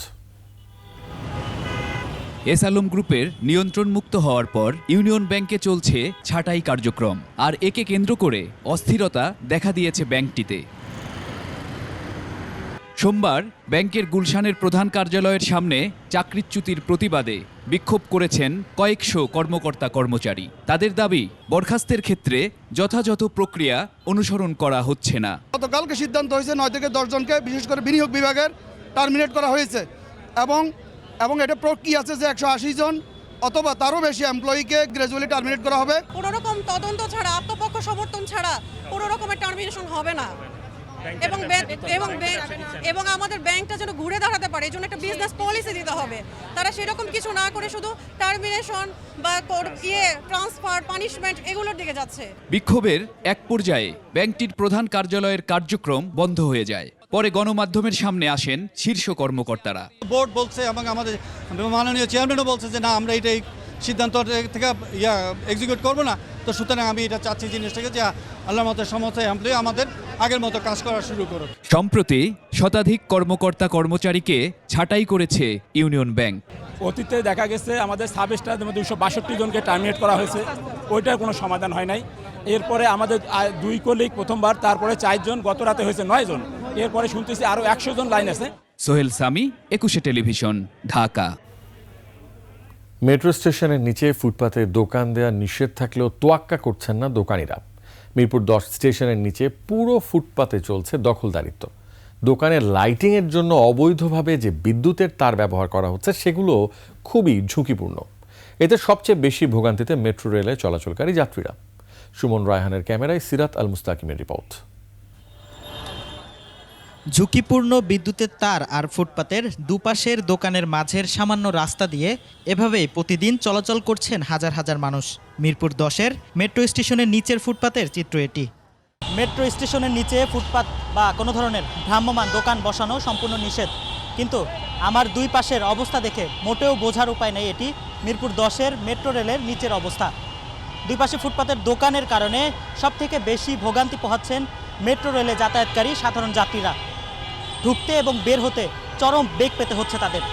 এস আলম গ্রুপের নিয়ন্ত্রণমুক্ত হওয়ার পর ইউনিয়ন ব্যাংকে চলছে ছাঁটাই কার্যক্রম, আর একে কেন্দ্র করে অস্থিরতা দেখা দিয়েছে ব্যাংকটিতে। সোমবার ব্যাংকের গুলশানের প্রধান কার্যালয়ের সামনে চাকরিচ্যুতির প্রতিবাদে বিক্ষোভ করেছেন কয়েকশো কর্মকর্তা কর্মচারী। তাদের দাবি, বরখাস্তের ক্ষেত্রে যথাযথ প্রক্রিয়া অনুসরণ করা হচ্ছে না। গতকালকে সিদ্ধান্ত হয়েছে 9 থেকে 10 জনকে বিশেষ করে বিনিয়োগ বিভাগের টার্মিনেট করা হয়েছে এবং এটা প্রক্রিয়া আছে যে 180 জন অথবা তারও বেশি এমপ্লয়িকে গ্র্যাজুয়ালি টার্মিনেট করা হবে। কোনো রকম তদন্ত ছাড়া, আত্মপক্ষ সমর্থন ছাড়া কোনো রকমের টার্মিনেশন হবে না এবং আমাদের ব্যাংকটা যেন ঘুরে দাঁড়াতে পারে, এই জন্য একটা বিজনেস পলিসি দিতে হবে। তারা সেরকম কিছু না করে শুধু টার্মিনেশন বা ট্রান্সফার, পানিশমেন্ট এগুলোর দিকে যাচ্ছে। বিক্ষোভের এক পর্যায়ে ব্যাংকটির প্রধান কার্যালয়ের কার্যক্রম বন্ধ হয়ে যায়। পরে গণমাধ্যমের সামনে আসেন শীর্ষ কর্মকর্তারা। বোর্ড বলছে এবং আমাদের মাননীয় চেয়ারম্যানও বলছে যে না, আমরা এটাই সিদ্ধান্ত থেকে এক্সিকিউট করবো না। তো সুতরাং আমি এটা চাচ্ছি জিনিসটাকে যে আল্লাহর মতো সমস্ত এমপ্লয়ি আমাদের আগের মতো কাজ করা শুরু করুন। সম্প্রতি শতাধিক কর্মকর্তা কর্মচারীকে ছাঁটাই করেছে ইউনিয়ন ব্যাংক। অতীতে দেখা গেছে আমাদের সাব স্টাফের মধ্যে 262 জনকে টার্মিনেট করা হয়েছে, ওইটার কোনো সমাধান হয় নাই। এরপরে আমাদের 2 কলিগ প্রথমবার, তারপরে 4 জন, গত রাতে হয়েছে 9 জন, এরপরে শুনতেছি আরও 100 জন লাইন আছে। সোহেল সামি, 21 টেলিভিশন, ঢাকা। মেট্রো স্টেশনের নিচে ফুটপাতে দোকান দেওয়া নিষেধ থাকলেও তোয়াক্কা করছেন না দোকানিরা। মিরপুর 10 স্টেশনের নিচে পুরো ফুটপাতে চলছে দখলদারিত্ব। দোকানের লাইটিংয়ের জন্য অবৈধভাবে যে বিদ্যুতের তার ব্যবহার করা হচ্ছে, সেগুলো খুবই ঝুঁকিপূর্ণ। এতে সবচেয়ে বেশি ভোগান্তিতে মেট্রো রেলে চলাচলকারী যাত্রীরা। সুমন রায়হানের ক্যামেরায় সিরাত আল মুস্তাকিমের রিপোর্ট। ঝুঁকিপূর্ণ বিদ্যুতের তার আর ফুটপাতের দুপাশের দোকানের মাঝের সামান্য রাস্তা দিয়ে এভাবেই প্রতিদিন চলাচল করছেন হাজার হাজার মানুষ। মিরপুর 10-এর মেট্রো স্টেশনের নিচের ফুটপাতের চিত্র এটি। মেট্রো স্টেশনের নিচে ফুটপাত বা কোনো ধরনের ভ্রাম্যমাণ দোকান বসানো সম্পূর্ণ নিষেধ, কিন্তু আমার দুই পাশের অবস্থা দেখে মোটেও বোঝার উপায় নেই এটি মিরপুর 10-এর মেট্রো রেলের নিচের অবস্থা। দুই পাশে ফুটপাতের দোকানের কারণে সবথেকে বেশি ভোগান্তি পোহাচ্ছেন মেট্রো রেলে যাতায়াতকারী সাধারণ যাত্রীরা। ঢুকতে এবং বের হতে চরম বেগ পেতে হচ্ছে তাদের।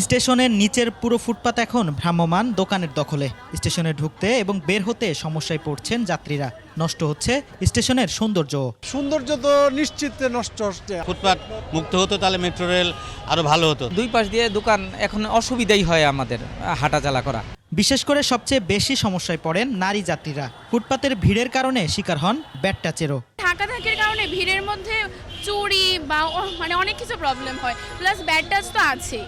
স্টেশনের নিচের পুরো ফুটপাত এখন ভ্রাম্যমাণ দোকানের দখলে। স্টেশনে ঢুকতে এবং বের হতে সমস্যায় পড়ছেন যাত্রীরা। নষ্ট হচ্ছে স্টেশনের সৌন্দর্য তো নিশ্চিত নষ্ট হচ্ছে। ফুটপাত মুক্ত হতো তাহলে মেট্রো রেল আরো ভালো হতো। দুই পাশ দিয়ে দোকান, এখন অসুবিধাই হয় আমাদের হাঁটাচলা করা। বিশেষ করে সবচেয়ে বেশি সমস্যায় পড়েন নারী যাত্রীরা। ফুটপাতের ভিড়ের কারণে শিকার হন ব্যাড টাচেরও। ধাক্কাধাক্কির কারণে ভিড়ের মধ্যে চুরি বা অনেক কিছু প্রবলেম হয়, প্লাস ব্যাড টাচ তো আছে।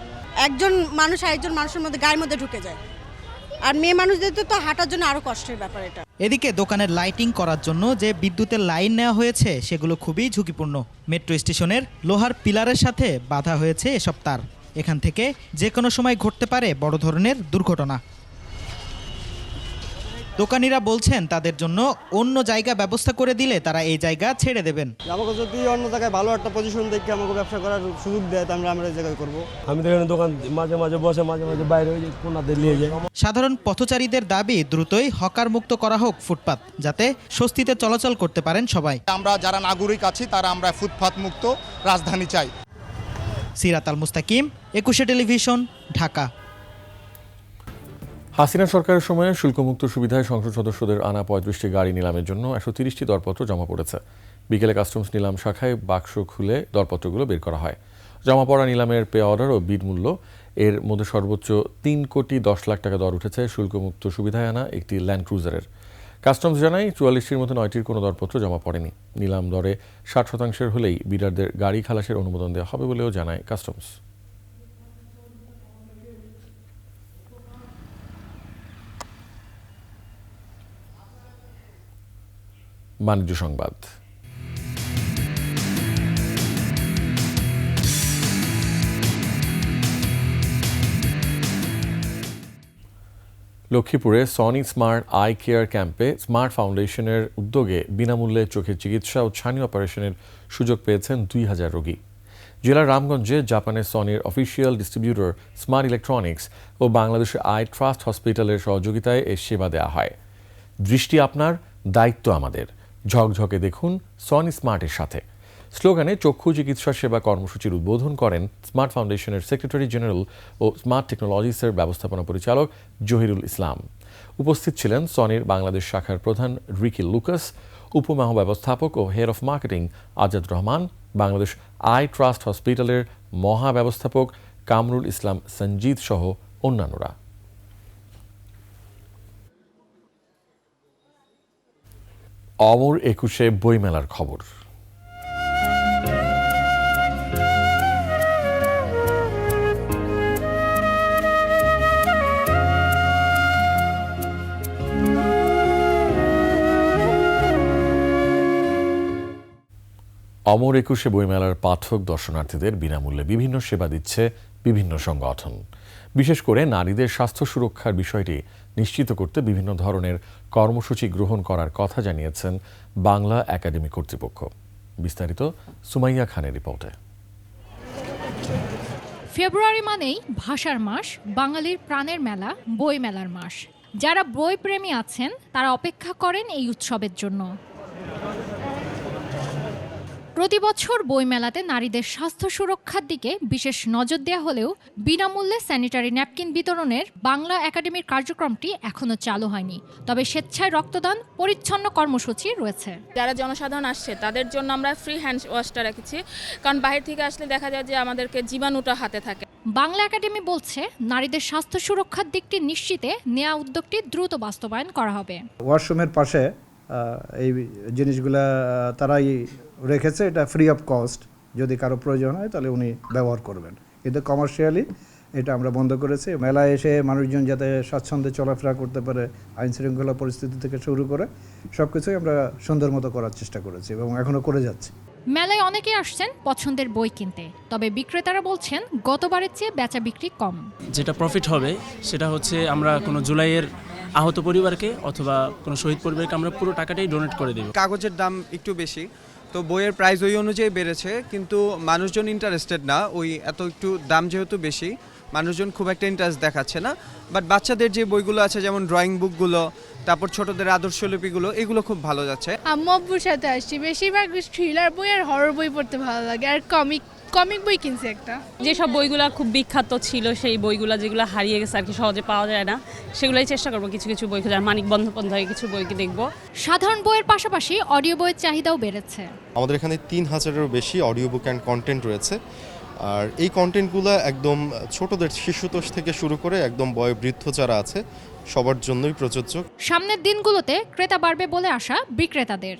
একজন মানুষ আরেকজন মানুষের মধ্যে গায়ের মধ্যে ঢুকে যায়, আর মেয়ে মানুষদের তো হাঁটার জন্য আরো কষ্টের ব্যাপার এটা। এদিকে দোকানের লাইটিং করার জন্য যে বিদ্যুতের লাইন নেওয়া হয়েছে সেগুলো খুবই ঝুঁকিপূর্ণ। মেট্রো স্টেশনের লোহার পিলারের সাথে বাঁধা হয়েছে এসব তার। এখান থেকে যে কোনো সময় ঘটতে পারে বড় ধরনের দুর্ঘটনা। দোকানিরা বলছেন তাদের জন্য অন্য জায়গা ব্যবস্থা করে দিলে তারা এই জায়গা ছেড়ে দেবেন। আমাকে যদি অন্য জায়গায় ভালো একটা পজিশন দেখে আমাকে ব্যবসা করার সুযোগ দেয়, তাহলে আমরা এই জায়গায় করবো। আমি তো এখানে দোকান মাঝে মাঝে বসে, মাঝে মাঝে বাইরে কোনাতে নিয়ে যাই। সাধারণ পথচারীদের দাবি দ্রুতই হকার মুক্ত করা হোক ফুটপাত, যাতে স্বস্তিতে চলাচল করতে পারেন সবাই। আমরা যারা নাগরিক আছি তারা আমরা ফুটপাত মুক্ত রাজধানী চাই। সিরাত আল মুস্তাকিম, 21 টেলিভিশন, ঢাকা। হাসিনা সরকারের সময়ে শুল্কমুক্ত সুবিধায় সংসদ সদস্যদের আনা ৩৫টি গাড়ি নিলামের জন্য ১৩০টি দরপত্র জমা পড়েছে। বিকেলে কাস্টমস নিলাম শাখায় বাক্স খুলে দরপত্রগুলো বের করা হয়। জমা পড়া নিলামের পে অর্ডার ও বিড মূল্য এর মধ্যে সর্বোচ্চ ৩,১০,০০,০০০ টাকা দর উঠেছে শুল্কমুক্ত সুবিধায় আনা একটি ল্যান্ড ক্রুজারের। কাস্টমস জানায় ৪৪টির মধ্যে ৯টির কোনো দরপত্র জমা পড়েনি। নিলাম দরে ৬০% হলেই বিডারদের গাড়ি খালাসের অনুমোদন দেওয়া হবে বলেও জানায় কাস্টমস। বাণিজ্য সংবাদ। লক্ষ্মীপুরে সনি স্মার্ট আই কেয়ার ক্যাম্পে স্মার্ট ফাউন্ডেশনের উদ্যোগে বিনামূল্যে চোখের চিকিৎসা ও ছানি অপারেশনের সুযোগ পেয়েছেন ২,০০০ রোগী। জেলার রামগঞ্জে জাপানের সনির অফিসিয়াল ডিস্ট্রিবিউটর স্মার্ট ইলেকট্রনিক্স ও বাংলাদেশের আই ট্রাস্ট হসপিটালের সহযোগিতায় এ সেবা দেওয়া হয়। দৃষ্টি আপনার, দায়িত্ব আমাদের, ঝকঝকে দেখুন সনি স্মার্টের সাথে স্লোগানে চক্ষু চিকিৎসা সেবা কর্মসূচির উদ্বোধন করেন স্মার্ট ফাউন্ডেশনের সেক্রেটারি জেনারেল ও স্মার্ট টেকনোলজিসের ব্যবস্থাপনা পরিচালক জহিরুল ইসলাম। উপস্থিত ছিলেন সনির বাংলাদেশ শাখার প্রধান রিকি লুকাস, উপমহাব্যবস্থাপক ও head of marketing Azad Rahman, Bangladesh eye trust হসপিটালের মহাব্যবস্থাপক কামরুল ইসলাম সঞ্জিত সহ অন্যান্যরা। অমর একুশে বইমেলার খবর। অমর একুশে বইমেলার পাঠক দর্শনার্থীদের বিনামূল্যে বিভিন্ন সেবা দিচ্ছে বিভিন্ন সংগঠন। বিশেষ করে নারীদের স্বাস্থ্য সুরক্ষার বিষয়টি নিশ্চিত করতে বিভিন্ন ধরনের কর্মসূচি গ্রহণ করার কথা জানিয়েছেন বাংলা একাডেমি কর্তৃপক্ষ। বিস্তারিত সুমাইয়া খানের রিপোর্টে। ফেব্রুয়ারি মানেই ভাষার মাস, বাঙালির প্রাণের মেলা, বই মেলার মাস। যারা বই প্রেমী আছেন তারা অপেক্ষা করেন এই উৎসবের জন্য। প্রতি বছর বইমেলাতে নারীদের স্বাস্থ্য সুরক্ষার দিকে বিশেষ নজর দেওয়া হলেও বিনামূল্যে স্যানিটারি ন্যাপকিন বিতরণের বাংলা একাডেমির কার্যক্রমটি এখনো চালু হয়নি। তবে স্বেচ্ছায় রক্তদান, পরিচ্ছন্ন কর্মসূচি রয়েছে। যারা জনসাধারণ আসছে তাদের জন্য আমরা ফ্রি হ্যান্ড ওয়াশটা রেখেছি, কারণ বাইরে থেকে আসলে দেখা যায় যে আমাদেরকে জীবাণুটা হাতে থাকে। বাংলা একাডেমি বলছে নারীদের স্বাস্থ্য সুরক্ষার দিকটি নিশ্চিতে নেওয়া উদ্যোগটি দ্রুত বাস্তবায়ন করা হবে। ওয়াশরুমের পাশে এই জিনিসগুলা তারাই রেখেছে, এটা ফ্রি অফ কস্ট। যদি কারো প্রয়োজন হয় তাহলে উনি ব্যবহার করবেন, কিন্তু কমার্শিয়ালি এটা আমরা বন্ধ করেছি। মেলায় এসে মানুষজন যাতে স্বাচ্ছন্দ্যে চলাফেরা করতে পারে, আইন শৃঙ্খলা পরিস্থিতি থেকে শুরু করে সব কিছুই আমরা সুন্দর মতো করার চেষ্টা করেছি এবং এখনও করে যাচ্ছি। মেলায় অনেকে আসছেন পছন্দের বই কিনতে, তবে বিক্রেতারা বলছেন গতবারের চেয়ে বেচা বিক্রি কম। যেটা প্রফিট হবে সেটা হচ্ছে আমরা কোনো জুলাইয়ের আহত পরিবারকে অথবা কোনো শহীদ পরিবারকে আমরা পুরো টাকাটাই ডোনেট করে দেব। কাগজের দাম একটু বেশি, তো বইয়ের প্রাইস ওই অনুযায়ী বেড়েছে, কিন্তু মানুষজন ইন্টারেস্টেড না। ওই এত একটু দাম যেহেতু বেশি, মানুষজন খুব একটা ইন্টারেস্ট দেখাচ্ছে না। বাট বাচ্চাদের যে বইগুলো আছে, যেমন ড্রয়িং বুকগুলো, তারপর ছোটদের আদর্শলিপিগুলো, এগুলো খুব ভালো যাচ্ছে। আম্মু আব্বুর সাথে আসছি, বেশিরভাগ থ্রিলার বই আর হরর বই পড়তে ভালো লাগে, আর কমিক বই কিনছি একটা। যেসব বইগুলো খুব বিখ্যাত ছিল, সেই বইগুলো যেগুলো হারিয়ে গেছে আর কি, সহজে পাওয়া যায় না, সেগুলোই চেষ্টা করবো কিছু কিছু বই খোঁজার। মানিক বন্দ্যোপাধ্যায় কিছু বই দেখবো। সাধারণ বইয়ের পাশাপাশি অডিও বইয়ের চাহিদাও বেড়েছে। আমাদের এখানে 3000-এরও বেশি অডিও বুক অ্যান্ড কন্টেন্ট রয়েছে, আর এই কন্টেন্টগুলো একদম ছোটদের শিশুতোষ থেকে শুরু করে একদম বয়োবৃদ্ধ যারা আছে সবার জন্যই প্রযোজ্য। সামনের দিনগুলোতে ক্রেতা বাড়বে বলে আশা বিক্রেতাদের।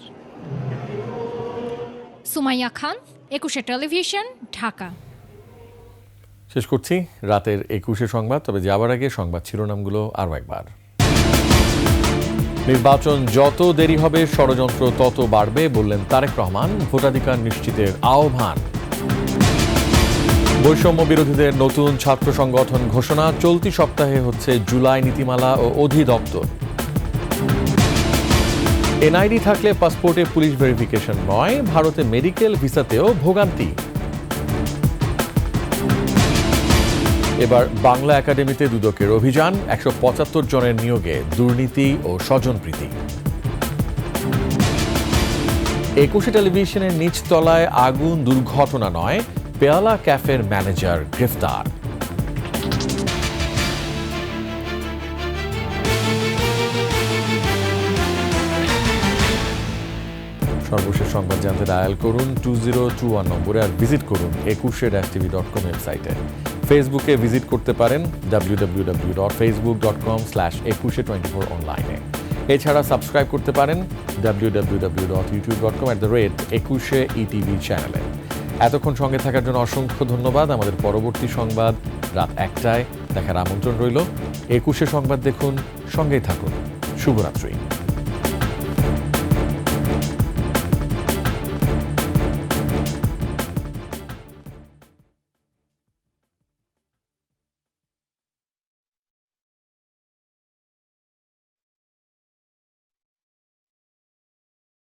সুমাইয়া খান, 21 টেলিভিশন, ঢাকা। শেষ করছি রাতের 21 সংবাদ, তবে যাবার আগে সংবাদ শিরোনামগুলো আরও একবার। নির্বাচন যত দেরি হবে ষড়যন্ত্র তত বাড়বে বললেন তারেক রহমান, ভোটাধিকার নিশ্চিতের আহ্বান। বৈষম্য বিরোধীদের নতুন ছাত্র সংগঠন ঘোষণা, চলতি সপ্তাহে হচ্ছে জুলাই নীতিমালা ও অধিদপ্তর। এনআইডি থাকলে পাসপোর্টে পুলিশ ভেরিফিকেশন নয়, ভারতে মেডিকেল ভিসাতেও ভোগান্তি। এবার বাংলা একাডেমিতে দুদকের অভিযান, 175 জনের নিয়োগে দুর্নীতি ও স্বজনপ্রীতি। 21 টেলিভিশনের নিচতলায় আগুন দুর্ঘটনা নয়, পেয়ালা ক্যাফের ম্যানেজার গ্রেফতার। সর্বশেষ সংবাদ জানতে ডায়াল করুন 2021 নম্বরে আর ভিজিট করুন ekushe-tv.com ওয়েবসাইটে। ফেসবুকে ভিজিট করতে পারেন www.facebook.com/ekushe24 অনলাইনে। এছাড়া সাবস্ক্রাইব করতে পারেন www.youtube.com/ekushe-etv চ্যানেলে। এতক্ষণ সঙ্গে থাকার জন্য অসংখ্য ধন্যবাদ। আমাদের পরবর্তী সংবাদ রাত 1টায় দেখার আমন্ত্রণ রইল। একুশে সংবাদ দেখুন, সঙ্গেই থাকুন। শুভরাত্রি।